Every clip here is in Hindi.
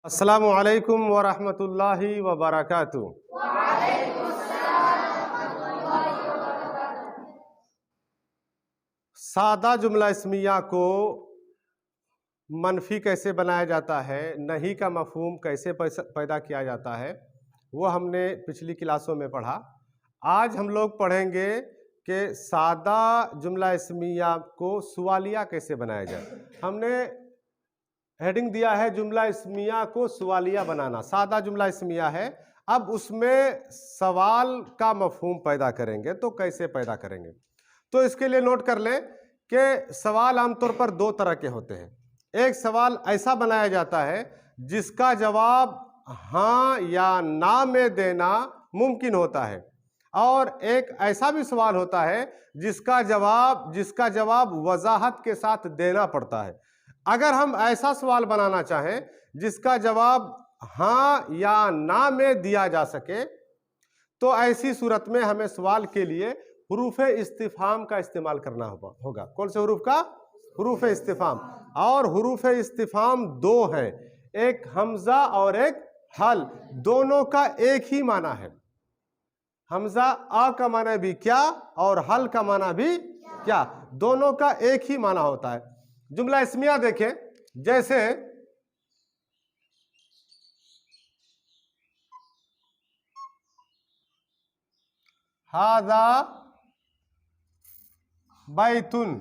अस्सलामु अलैकुम व रहमतुल्लाहि व बरकातुहू। सादा जुमला इस्मिया को मनफी कैसे बनाया जाता है, नहीं का मफहूम कैसे पैदा किया जाता है, वो हमने पिछली क्लासों में पढ़ा। आज हम लोग पढ़ेंगे कि सादा जुमला इस्मिया को सवालिया कैसे बनाया जाए। हमने हेडिंग दिया है जुमला इस्मिया को सवालिया बनाना। सादा जुमला इस्मिया है, अब उसमें सवाल का मफहूम पैदा करेंगे तो कैसे पैदा करेंगे। तो इसके लिए नोट कर लें कि सवाल आमतौर पर दो तरह के होते हैं। एक सवाल ऐसा बनाया जाता है जिसका जवाब हाँ या ना में देना मुमकिन होता है, और एक ऐसा भी सवाल होता है जिसका जवाब वजाहत के साथ देना पड़ता है। अगर हम ऐसा सवाल बनाना चाहें जिसका जवाब हाँ या ना में दिया जा सके, तो ऐसी सूरत में हमें सवाल के लिए हुरूफ इस्तिफाम का इस्तेमाल करना होगा। कौन से हुरूफ का? हुरूफ इस्तिफाम। और हुरूफ इस्तिफाम दो हैं, एक हमजा और एक हल। दोनों का एक ही माना है। हमजा आ का माना भी क्या और हल का माना भी क्या, दोनों का एक ही माना होता है। जुमला इस्मिया देखें, जैसे हादा बैतुन,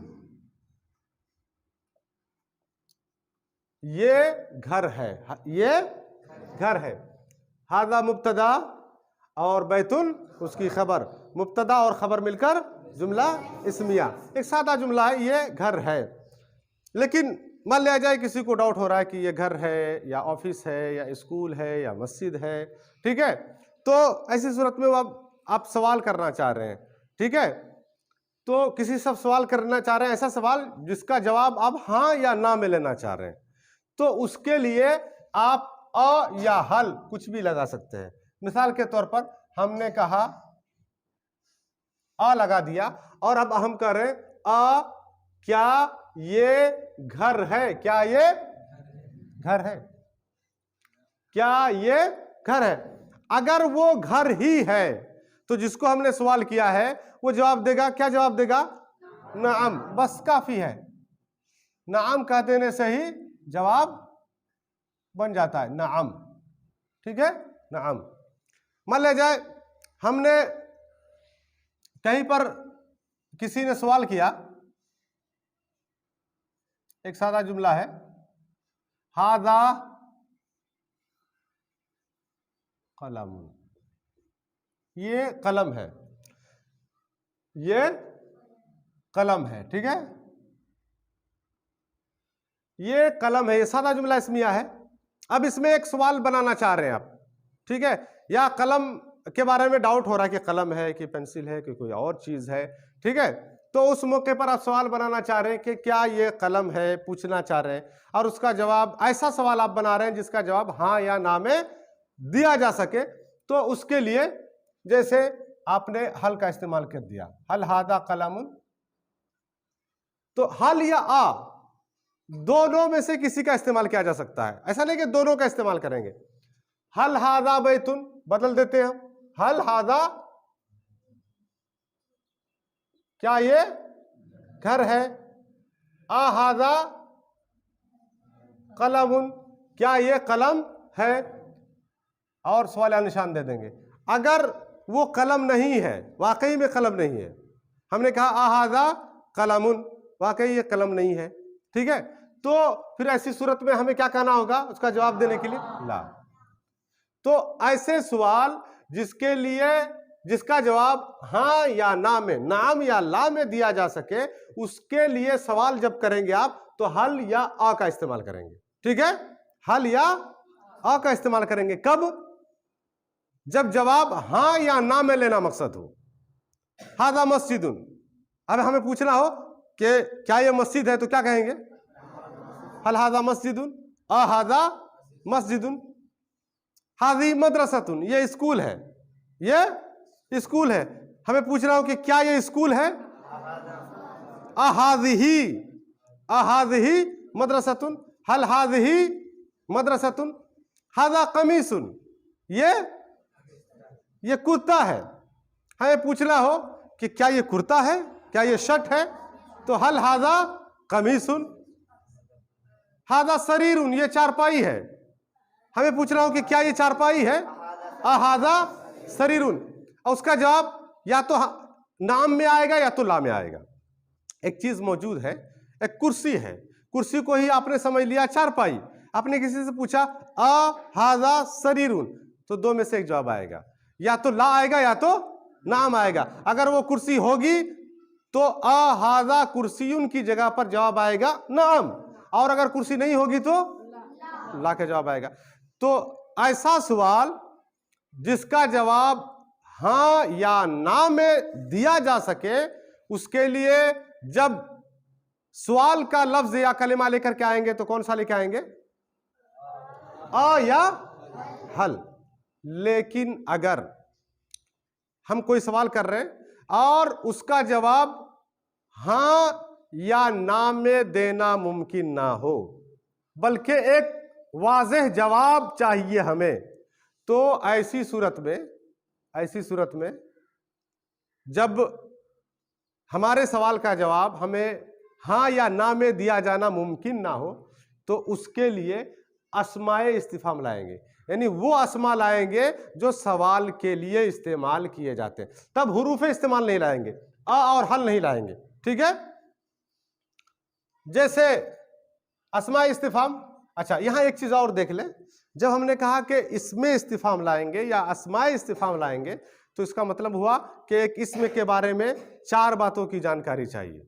ये घर है, ये घर है। हादा मुब्तदा और बैतुन उसकी खबर, मुब्तदा और खबर मिलकर जुमला इस्मिया। एक सादा जुमला है, ये घर है। लेकिन मान लिया जाए किसी को डाउट हो रहा है कि ये घर है या ऑफिस है या स्कूल है या मस्जिद है, ठीक है। तो ऐसी सूरत में आप सवाल करना चाह रहे हैं, ठीक है। तो किसी से सवाल करना चाह रहे हैं, ऐसा सवाल जिसका जवाब आप हाँ या ना में लेना चाह रहे हैं, तो उसके लिए आप अ या हल कुछ भी लगा सकते हैं। मिसाल के तौर पर हमने कहा अ लगा दिया, और अब हम कह रहे हैं अ क्या ये घर है, क्या ये घर है, क्या ये घर है। अगर वो घर ही है तो जिसको हमने सवाल किया है वो जवाब देगा, क्या जवाब देगा? नाम, बस काफी है। नाम कह देने से ही जवाब बन जाता है, नाम, ठीक है, नाम। मान लिया जाए हमने कहीं पर किसी ने सवाल किया, एक सादा जुमला है, हादा कलम, ये कलम है, ये कलम है, ठीक है, ये कलम है। ये सादा जुमला इस्मिया है। अब इसमें एक सवाल बनाना चाह रहे हैं आप, ठीक है, या कलम के बारे में डाउट हो रहा है कि कलम है कि पेंसिल है कि कोई और चीज है, ठीक है। तो उस मौके पर आप सवाल बनाना चाह रहे हैं कि क्या ये कलम है, पूछना चाह रहे हैं, और उसका जवाब, ऐसा सवाल आप बना रहे हैं जिसका जवाब हाँ या ना में दिया जा सके। तो उसके लिए जैसे आपने हल का इस्तेमाल कर दिया, हल हादा कलमुन, तो हल या आ दोनों में से किसी का इस्तेमाल किया जा सकता है। ऐसा नहीं कि दोनों का इस्तेमाल करेंगे। हल हादा बैतुन बदल देते हैं हम, हल हादा क्या ये घर है, आ हादा कलमुन क्या ये कलम है, और सवाल निशान दे देंगे। अगर वो कलम नहीं है, वाकई में कलम नहीं है, हमने कहा आ हादा कलमुन, वाकई ये कलम नहीं है, ठीक है, तो फिर ऐसी सूरत में हमें क्या कहना होगा उसका जवाब देने के लिए? ला। तो ऐसे सवाल जिसके लिए जिसका जवाब हाँ या ना में, नाम या ला में दिया जा सके, उसके लिए सवाल जब करेंगे आप तो हल या आ का इस्तेमाल करेंगे, ठीक है, हल या आ का इस्तेमाल करेंगे। कब? जब जवाब हाँ या ना में लेना मकसद हो। हादा मस्जिदुन, अब हमें पूछना हो कि क्या ये मस्जिद है, तो क्या कहेंगे? हल हादा मस्जिदुन, आ हादा मस्जिदुन। हादी मदरसतुन, ये स्कूल है, ये स्कूल है। हमें पूछना हो कि क्या ये स्कूल है? अहादिही मदरसतुन, हल हादिही मदरसतुन, हाजा कमीसुन, ये कुर्ता है। हमें पूछना हो कि क्या ये कुर्ता है, क्या ये शर्ट है, तो हल हाजा कमीसुन। हाजा सरीरुन, ये चारपाई है। हमें पूछना हो कि क्या ये चारपाई है, हाजा सरीरुन, और उसका जवाब या तो नाम में आएगा या तो ला में आएगा। एक चीज मौजूद है, एक कुर्सी है, कुर्सी को ही आपने समझ लिया चारपाई। आपने किसी से पूछा हाजा सरीरुन, तो दो में से एक जवाब आएगा, या तो ला आएगा या तो नाम आएगा। अगर वो कुर्सी होगी तो हाजा कुर्सीयुन की जगह पर जवाब आएगा नाम, और अगर कुर्सी नहीं होगी तो ला का जवाब आएगा। तो ऐसा सवाल जिसका जवाब हाँ या ना में दिया जा सके, उसके लिए जब सवाल का लफ्ज या कलिमा लेकर के आएंगे तो कौन सा लेकर आएंगे, या हल। लेकिन अगर हम कोई सवाल कर रहे हैं और उसका जवाब हां या ना में देना मुमकिन ना हो, बल्कि एक वाज़ेह जवाब चाहिए हमें, तो ऐसी सूरत में जब हमारे सवाल का जवाब हमें हाँ या ना में दिया जाना मुमकिन ना हो, तो उसके लिए अस्माए इस्तिफाम लाएंगे, यानी वो अस्मा लाएंगे जो सवाल के लिए इस्तेमाल किए जाते हैं। तब हुरूफ इस्तेमाल नहीं लाएंगे, और हल नहीं लाएंगे, ठीक है। जैसे अस्माए इस्तिफाम। अच्छा, यहां एक चीज और देख ले, जब हमने कहा कि इसमें इस्तिफाम लाएंगे या अस्माए इस्तिफाम लाएंगे, तो इसका मतलब हुआ कि एक इसम के बारे में चार बातों की जानकारी चाहिए।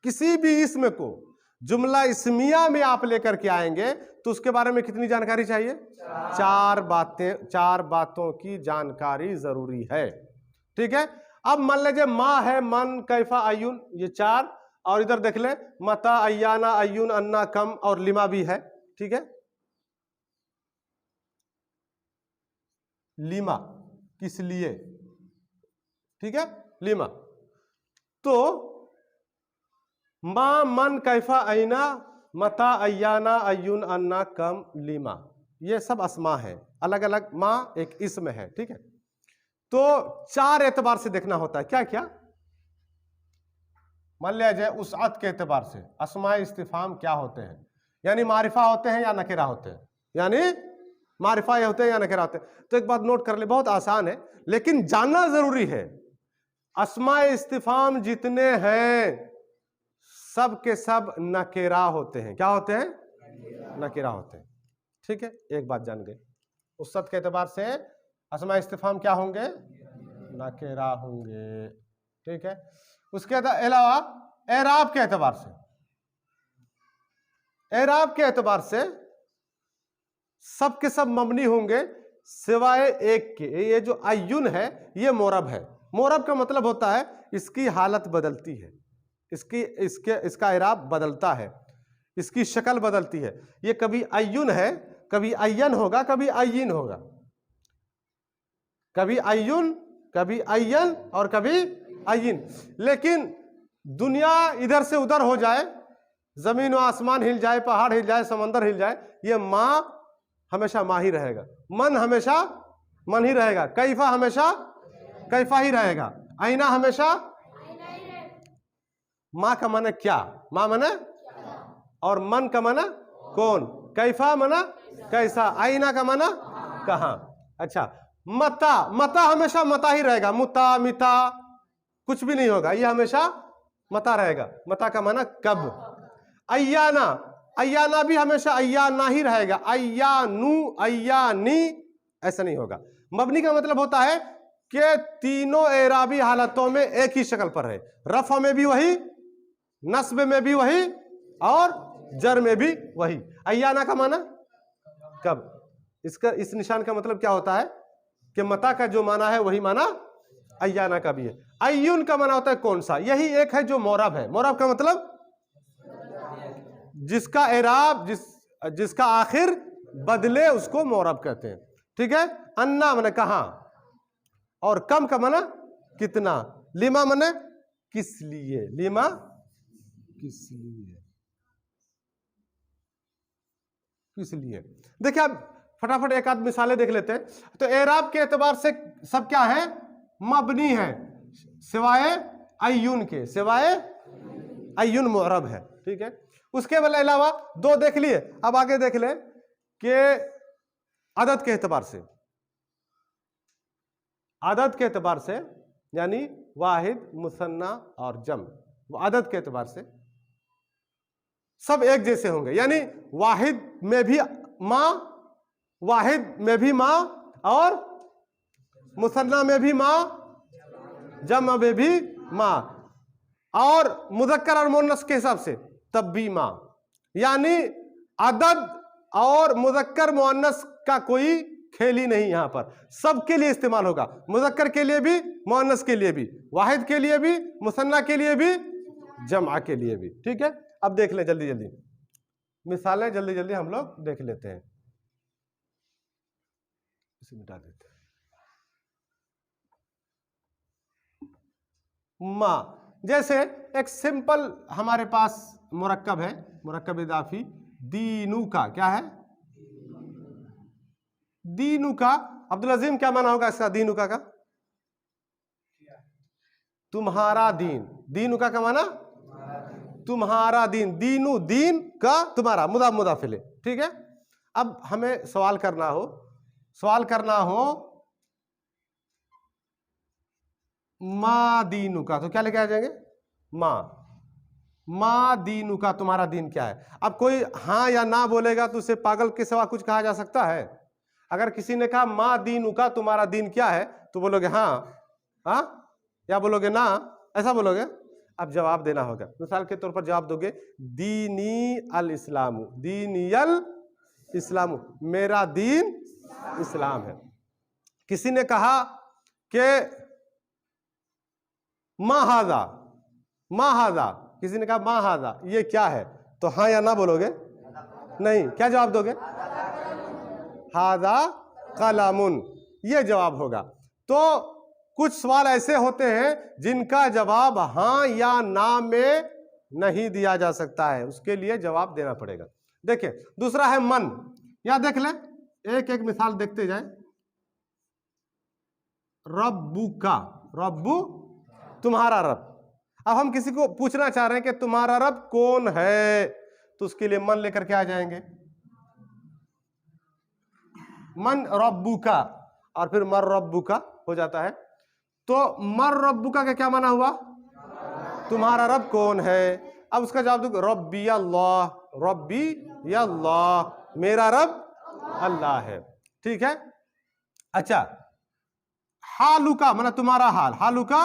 किसी भी इसम को जुमला इस्मिया में आप लेकर के आएंगे तो उसके बारे में कितनी जानकारी चाहिए, चार बातों की जानकारी जरूरी है, ठीक है। अब मान लीजिए माँ है, मन, कैफा, अय्युन, ये चार, और इधर देख ले मता, अय्याना, अय्युन, अन्ना, कम और लिमा भी है, ठीक है। लिमा किस लिए, ठीक है, लिमा। तो मां, मन, कैफा, ऐना, मता, अय्याना, अय्युन, अन्ना, कम, लिमा, ये सब अस्मा है, अलग अलग मां एक इसम है, ठीक है। तो चार एतबार से देखना होता है, क्या क्या। मान लिया जाए उसअत के एतबार से अस्माए इस्तिफाम क्या होते हैं, यानी मारिफा होते हैं या नकेरा होते हैं, यानी मारिफा होते हैं या नकेरा होते हैं। तो एक बात नोट कर ले, बहुत आसान है लेकिन जानना जरूरी है। अस्माए इस्तिफाम जितने हैं सब के सब नकेरा होते हैं। क्या होते हैं, नकेरा होते हैं, ठीक है। एक बात जान गए, उसअत के एतबार से अस्माए इस्तिफाम क्या होंगे, नकेरा होंगे, ठीक है। उसके अलावा एराब के एतबार से, एराब के एतबार से सब के सब मबनी होंगे सिवाय एक के। ये जो अय्युन है ये मोरब है। मोरब का मतलब होता है इसकी हालत बदलती है, इसका एराब बदलता है, इसकी शक्ल बदलती है। ये कभी अय्युन है, कभी अय्यन होगा, कभी अय्यिन होगा, कभी अय्युन, कभी अय्यन और कभी अय्यिन। लेकिन दुनिया इधर से उधर हो जाए, जमीन व आसमान हिल जाए, पहाड़ हिल जाए, समंदर हिल जाए, ये माँ हमेशा माँ ही रहेगा, मन हमेशा मन ही रहेगा, कैफा हमेशा कैफा ही रहेगा, आईना हमेशा। माँ का माने क्या, माँ माने, और मन का माना कौन, कैफा माना कैसा, आईना का माना कहां। अच्छा, मता, मता हमेशा मता ही रहेगा, मुता मिता कुछ भी नहीं होगा, ये हमेशा मता रहेगा। मता का माना कब। अय्याना, अय्याना भी हमेशा अय्याना ही रहेगा, अय्यानु अय्यानी ऐसा नहीं होगा। मबनी का मतलब होता है कि तीनों एराबी हालतों में एक ही शक्ल पर है, रफ़ा में भी वही, नस्ब में भी वही और जर में भी वही। अय्याना का माना कब। इसका इस निशान का मतलब क्या होता है कि मता का जो माना है वही माना अय्याना का भी है। अय्युन का माना होता है कौन सा, यही एक है जो मोरब है। मोरब का मतलब जिसका एराब जिसका आखिर बदले उसको मोरब कहते हैं, ठीक है। अन्ना माने कहां, और कम का माना कितना, लिमा माने किस लिए, लिमा किस लिए, किस लिए। देखिए आप फटाफट एक आध मिसालें देख लेते हैं। तो एराब के एतबार से सब क्या है, मबनी है, सिवाय अय्युन के, सिवाय अय्युन मुअरब है। ठीक है, उसके अलावा दो देख लिए, अब आगे देख ले कि अदद के एतबार से, अदद के एतबार से यानी वाहिद, मुसन्ना और जम, अदद के एतबार से सब एक जैसे होंगे। यानी वाहिद में भी माँ, वाहिद में भी माँ, और मुसन्ना में भी माँ, जम में भी माँ, और मुज़क्कर और मुअन्नस के हिसाब से तब भी माँ। यानी अदद और मुज़क्कर मुअन्नस का कोई खेल ही नहीं, यहां पर सबके लिए इस्तेमाल होगा, मुज़क्कर के लिए भी, मुअन्नस के लिए भी, वाहिद के लिए भी, मुसन्ना के लिए भी, जमा के लिए भी। ठीक है, अब देख ले जल्दी जल्दी मिसालें, जल्दी जल्दी हम लोग देख लेते हैं, इसे मिटा देते हैं। माँ, जैसे एक सिंपल हमारे पास मुरक्कब है, मुरक्कब इदाफी दीनू का, क्या है, दीनू का। अब्दुल अजीम क्या माना होगा इसका, दीनू का तुम्हारा दीन, दीनू का क्या माना, तुम्हारा दीन, दीनू दीन का तुम्हारा, मुदाफ मुदाफिले। ठीक है, अब हमें सवाल करना हो, सवाल करना हो माँ दीनू का, तो क्या लेके आ जाएंगे, माँ, माँ दीनू का, तुम्हारा दीन क्या है। अब कोई हाँ या ना बोलेगा तो उसे पागल के सिवा कुछ कहा जा सकता है। अगर किसी ने कहा माँ दीनू का, तुम्हारा दीन क्या है, तो बोलोगे हाँ, हाँ, या बोलोगे ना, ऐसा बोलोगे। अब जवाब देना होगा, मिसाल के तौर पर जवाब दोगे दीनी अल इस्लामु, दीनी अल इस्लामु, मेरा दीन इस्लाम है। किसी ने कहा कि माँ हाजा, माँ हाजा, किसी ने कहा माँ हाजा, ये क्या है, तो हाँ या ना बोलोगे, नहीं, क्या जवाब दोगे, हाजा कलामुन, ये जवाब होगा। तो कुछ सवाल ऐसे होते हैं जिनका जवाब हाँ या ना में नहीं दिया जा सकता है, उसके लिए जवाब देना पड़ेगा। देखिए दूसरा है मन, या देख ले, एक एक मिसाल देखते जाए। रब्बू का, रब्बू तुम्हारा रब। अब हम किसी को पूछना चाह रहे हैं कि तुम्हारा रब कौन है, तो उसके लिए मन लेकर के आ जाएंगे, मन रब्बू का, और फिर मर रब्बू का हो जाता है। तो मर रब्बू का क्या माना हुआ, तुम्हारा रब कौन है। अब उसका जवाब दो रब्बी अल्लाह, रब्बी अल्लाह, मेरा रब अल्लाह है। ठीक है, अच्छा, हालू का माना तुम्हारा हाल, हालू का,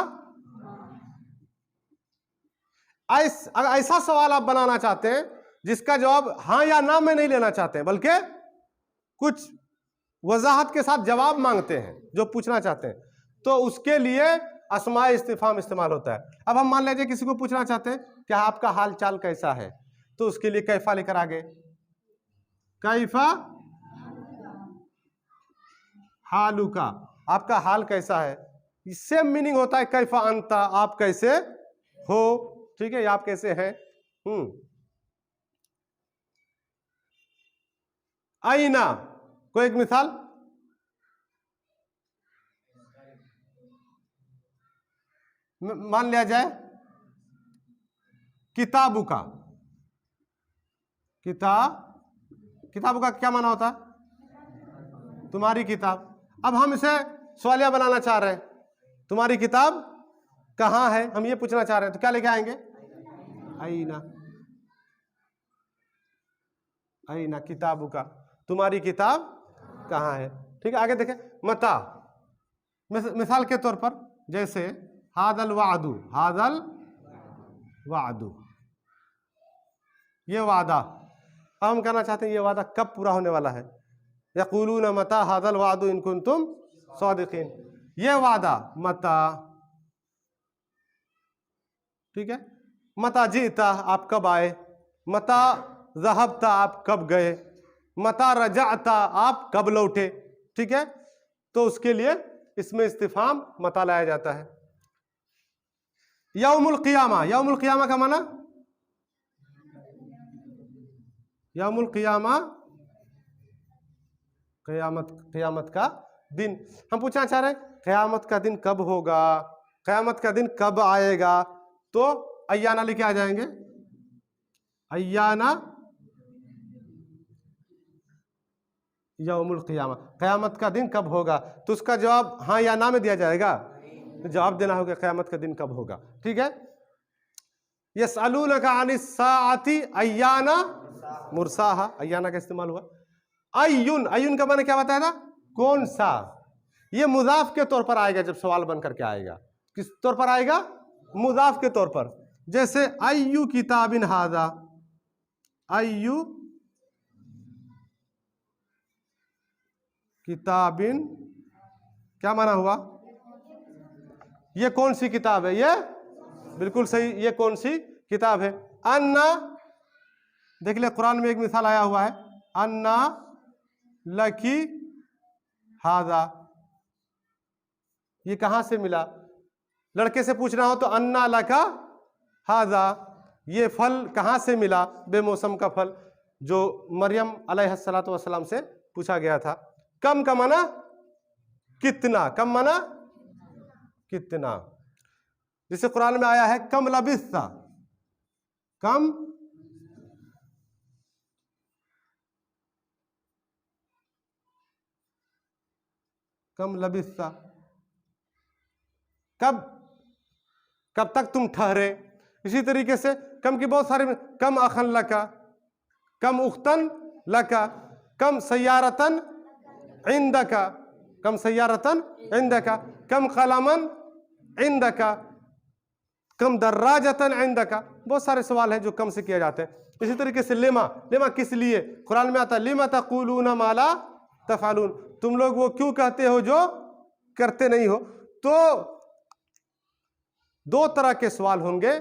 ऐसा सवाल आप बनाना चाहते हैं जिसका जवाब हाँ या ना में नहीं लेना चाहते हैं, बल्कि कुछ वजाहत के साथ जवाब मांगते हैं जो पूछना चाहते हैं, तो उसके लिए अस्माए इस्तिफाम इस्तेमाल होता है। अब हम मान लीजिए किसी को पूछना चाहते हैं कि आपका हाल चाल कैसा है, तो उसके लिए कैफा लेकर आगे, कैफा हालू का, आपका हाल कैसा है, सेम मीनिंग होता है कैफा अंता, आप कैसे हो। ठीक है, आप कैसे हैं। आईना, कोई एक मिसाल, मान लिया जाए किताबु का, किताबु का क्या माना होता है, तुम्हारी किताब। अब हम इसे सवालिया बनाना चाह रहे हैं, तुम्हारी किताब कहाँ है, हम ये पूछना चाह रहे हैं, तो क्या लेके आएंगे, आईना, आईना किताबु का, तुम्हारी किताब कहाँ है। ठीक है, आगे देखें, मता, मिसाल के तौर पर जैसे हादल वादू, हादल वादू, ये वादा, अब हम कहना चाहते हैं ये वादा कब पूरा होने वाला है, यक़ूलून मता हादल वादू इन कुंतुम सादिकीन, ये वादा मता। ठीक है, मता जीता, आप कब आए, मता ज़हबता, आप कब गए, मता रजाता, आप कब लौटे। ठीक है, तो उसके लिए इसमें इस्तिफाम मता लाया जाता है। यौमुल क़ियामा, यौमुल क़ियामा का माना, यौमुल क़ियामा क़यामत का दिन। हम पूछना चाह रहे हैं क़यामत का दिन कब होगा, क़यामत का दिन कब आएगा, तो अय्याना लेके आ जाएंगे। अय्याना यौमुल क़ियामा, क़यामत का दिन कब होगा, तो उसका जवाब हाँ या ना में दिया जाएगा। जवाब देना होगा क़यामत का दिन कब होगा। ठीक है। यसअलूनका अनिस्साअति अय्याना मुरसाहा, अय्याना का इस्तेमाल हुआ। अय्युन, अय्युन का माने क्या बताया था, कौन सा। ये मुजाफ के तौर पर आएगा जब सवाल बन करके आएगा। किस तौर पर आएगा, मुजाफ के तौर पर। जैसे अय्यु किताबिन हाजा, अय्यु किताबिन क्या माना हुआ, ये कौन सी किताब है, ये बिल्कुल सही, ये कौन सी किताब है। अन्ना, देख ले कुरान में एक मिसाल आया हुआ है, अन्ना लकी हाजा, ये कहां से मिला। लड़के से पूछना हो तो अन्ना लका हाजा, ये फल कहां से मिला, बेमौसम का फल, जो मरियम अलैहिस्सलातु वस्सलाम से पूछा गया था। कम का माना कितना, कम माना कितना। जैसे कुरान में आया है कम लबिस्ता, कम कम लबिस्ता, कब कब तक तुम ठहरे। इसी तरीके से कम की बहुत सारे, कम अखन लका, कम उख्तन लका, कम सय्यारतन इंदका, कम सय्यारतन इंदका, कम कलमन इंदका, कम दर्राजतन इंदका। बहुत सारे सवाल हैं जो कम से किए जाते हैं। इसी तरीके से लेमा, लेमा किस लिए, कुरान में आता है लिमा तक़ूलूना मा ला तफ़अलून, तुम लोग वो क्यों कहते हो जो करते नहीं हो। तो दो तरह के सवाल होंगे,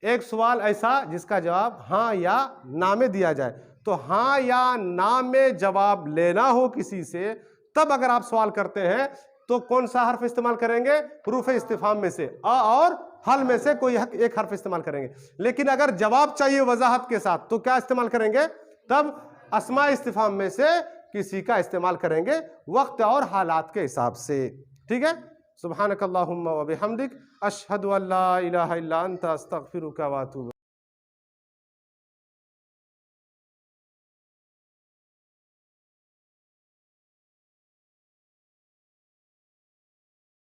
एक सवाल ऐसा जिसका जवाब हाँ या ना में दिया जाए, तो हाँ या ना में जवाब लेना हो किसी से, तब अगर आप सवाल करते हैं तो कौन सा हर्फ इस्तेमाल करेंगे, हुरूफ इस्तिफाम में से अ और हल में से कोई एक हर्फ इस्तेमाल करेंगे। लेकिन अगर जवाब चाहिए वजाहत के साथ तो क्या इस्तेमाल करेंगे, तब अस्मा इस्तिफाम में से किसी का इस्तेमाल करेंगे वक्त और हालात के हिसाब से। ठीक है। सुब्हानकल्लाहुम्मा व बिहम्दिक अशहदु अल्ला इलाहा इल्ला अंता अस्तगफिरुका व अतूबु